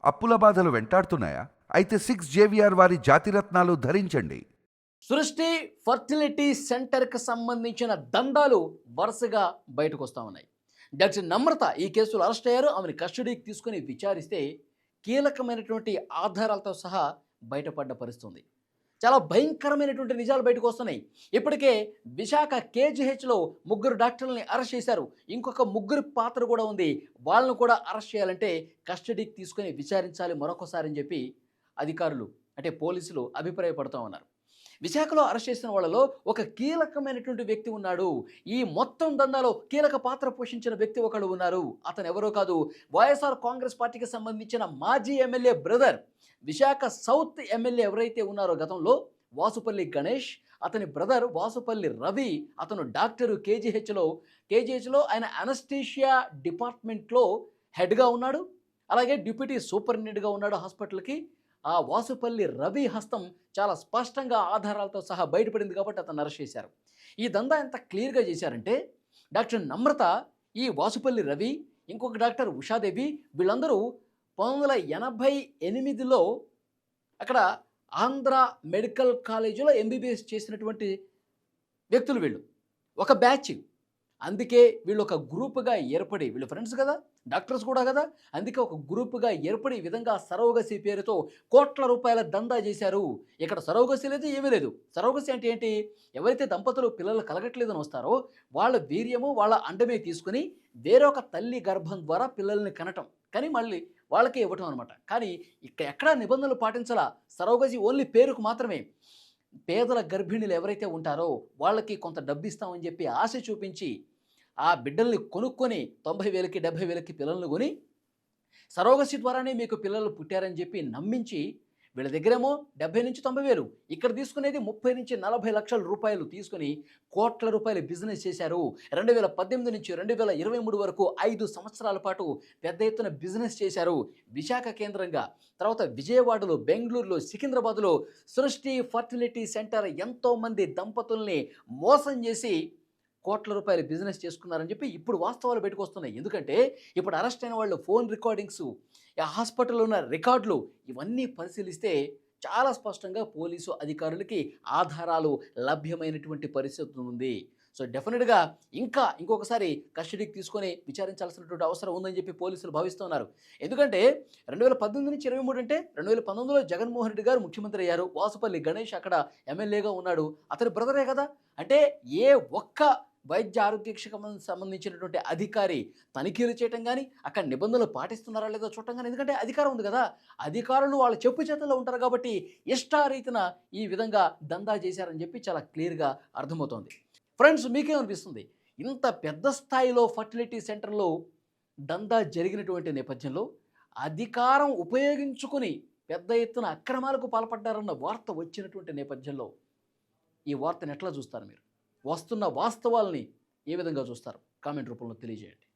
అప్పుల బాధలు వెంటాడుతున్నాయా? అయితే 6 JVR వారి జాతిరత్నాలు ధరించండి. సృష్టి ఫర్టిలిటీ సెంటర్కి సంబంధించిన దందాలు వరుసగా బయటకు వస్తూ ఉన్నాయి. డాక్టర్ నమ్రత ఈ కేసులో అరెస్ట్ అయ్యారు. ఆమెను కస్టడీకి తీసుకుని విచారిస్తే కీలకమైనటువంటి ఆధారాలతో సహా బయటపడ్డ పరిస్థితుంది. చాలా భయంకరమైనటువంటి నిజాలు బయటకు వస్తున్నాయి. ఇప్పటికే విశాఖ కేజీహెచ్లో ముగ్గురు డాక్టర్లని అరెస్ట్ చేశారు. ఇంకొక ముగ్గురి పాత్ర కూడా ఉంది. వాళ్ళను కూడా అరెస్ట్ చేయాలంటే కస్టడీకి తీసుకుని విచారించాలి మరొకసారి అని చెప్పి అధికారులు అంటే పోలీసులు అభిప్రాయపడుతూ ఉన్నారు. విశాఖలో అరెస్ట్ చేసిన వాళ్ళలో ఒక కీలకమైనటువంటి వ్యక్తి ఉన్నాడు. ఈ మొత్తం దందాలో కీలక పాత్ర పోషించిన వ్యక్తి ఒకడు ఉన్నారు. అతను ఎవరో కాదు, వైఎస్ఆర్ కాంగ్రెస్ పార్టీకి సంబంధించిన మాజీ MLA brother. Visakha south MLA ఎవరైతే ఉన్నారో గతంలో వాసుపల్లి గణేష్, అతని బ్రదర్ వాసుపల్లి రవి. అతను డాక్టరు కేజీహెచ్లో ఆయన అనస్థీషియా డిపార్ట్మెంట్లో హెడ్గా ఉన్నాడు. అలాగే డిప్యూటీ సూపరింటెండెంట్గా ఉన్నాడు హాస్పిటల్కి. ఆ వాసుపల్లి రవి హస్తం చాలా స్పష్టంగా ఆధారాలతో సహా బయటపడింది కాబట్టి అతను అరెస్ట్ చేశారు. ఈ దందా ఎంత క్లియర్గా చేశారంటే డాక్టర్ నమ్రత, ఈ వాసుపల్లి రవి, ఇంకొక డాక్టర్ ఉషాదేవి వీళ్ళందరూ 1988లో అక్కడ ఆంధ్ర మెడికల్ కాలేజీలో ఎంబీబీఎస్ చేసినటువంటి వ్యక్తులు వీళ్ళు. ఒక బ్యాచ్. అందుకే వీళ్ళు ఒక గ్రూపుగా ఏర్పడి, వీళ్ళు ఫ్రెండ్స్ కదా, డాక్టర్స్ కూడా కదా, అందుకే ఒక గ్రూపుగా ఏర్పడి ఈ విధంగా సరోగసి పేరుతో కోట్ల రూపాయల దందా చేశారు. ఇక్కడ సరోగసి లేదు, ఏమీ లేదు. సరోగసి అంటే ఏంటి? ఎవరైతే దంపతులు పిల్లలు కలగట్లేదని వస్తారో వాళ్ళ వీర్యము, వాళ్ళ అండమే తీసుకుని వేరొక తల్లి గర్భం ద్వారా పిల్లల్ని కనటం, కానీ మళ్ళీ వాళ్ళకే ఇవ్వటం అనమాట. కానీ ఇక్కడ ఎక్కడా నిబంధనలు పాటించాలా. సరోగసి ఓన్లీ పేరుకు మాత్రమే. పేదల గర్భిణీలు ఎవరైతే ఉంటారో వాళ్ళకి కొంత డబ్బు ఇస్తామని చెప్పి ఆశ చూపించి ఆ బిడ్డల్ని కొనుక్కొని 90,000కి 70,000కి పిల్లల్ని కొని సరోగసి ద్వారానే మీకు పిల్లలు పుట్టారని చెప్పి నమ్మించి వీళ్ళ దగ్గరేమో 70 నుంచి 90,000, ఇక్కడ తీసుకునేది 30 నుంచి 40 లక్షల రూపాయలు తీసుకుని కోట్ల రూపాయలు బిజినెస్ చేశారు. 2018 నుంచి 2023 వరకు 5 సంవత్సరాల పాటు పెద్ద ఎత్తున బిజినెస్ చేశారు విశాఖ కేంద్రంగా. తర్వాత విజయవాడలో, బెంగళూరులో, సికింద్రాబాద్లో సృష్టి ఫర్టిలిటీ సెంటర్ ఎంతోమంది దంపతుల్ని మోసం చేసి కోట్ల రూపాయలు బిజినెస్ చేసుకున్నారని చెప్పి ఇప్పుడు వాస్తవాలు బయటకు వస్తున్నాయి. ఎందుకంటే ఇప్పుడు అరెస్ట్ అయిన వాళ్ళు ఫోన్ రికార్డింగ్స్, హాస్పిటల్లో ఉన్న రికార్డులు ఇవన్నీ పరిశీలిస్తే చాలా స్పష్టంగా పోలీసు అధికారులకి ఆధారాలు లభ్యమైనటువంటి పరిస్థితి ఉంది. సో డెఫినెట్గా ఇంకొకసారి కస్టడీకి తీసుకొని విచారించాల్సినటువంటి అవసరం ఉందని చెప్పి పోలీసులు భావిస్తున్నారు. ఎందుకంటే 2018 నుంచి 23 అంటే 2019లో జగన్మోహన్ రెడ్డి గారు ముఖ్యమంత్రి అయ్యారు. వాసుపల్లి గణేష్ అక్కడ ఎమ్మెల్యేగా ఉన్నాడు. అతని బ్రదరే కదా. అంటే ఏ ఒక్క వైద్య ఆరోగ్య శాఖకు సంబంధించినటువంటి అధికారి తనిఖీలు చేయటం కానీ, అక్కడ నిబంధనలు పాటిస్తున్నారా లేదో చూడటం కానీ, ఎందుకంటే అధికారం ఉంది కదా, అధికారులు వాళ్ళ చెప్పు చేతుల్లో ఉంటారు కాబట్టి ఇష్టారీతిన ఈ విధంగా దందా చేశారని చెప్పి చాలా క్లియర్గా అర్థమవుతోంది. ఫ్రెండ్స్, మీకేమనిపిస్తుంది? ఇంత పెద్ద స్థాయిలో ఫర్టిలిటీ సెంటర్లో దందా జరిగినటువంటి నేపథ్యంలో అధికారం ఉపయోగించుకుని పెద్ద ఎత్తున అక్రమాలకు పాల్పడ్డారన్న వార్త వచ్చినటువంటి నేపథ్యంలో ఈ వార్తను ఎట్లా చూస్తారు మీరు? వస్తున్న వాస్తవాల్ని ఏ విధంగా చూస్తారు? కామెంట్ రూపంలో తెలియజేయండి.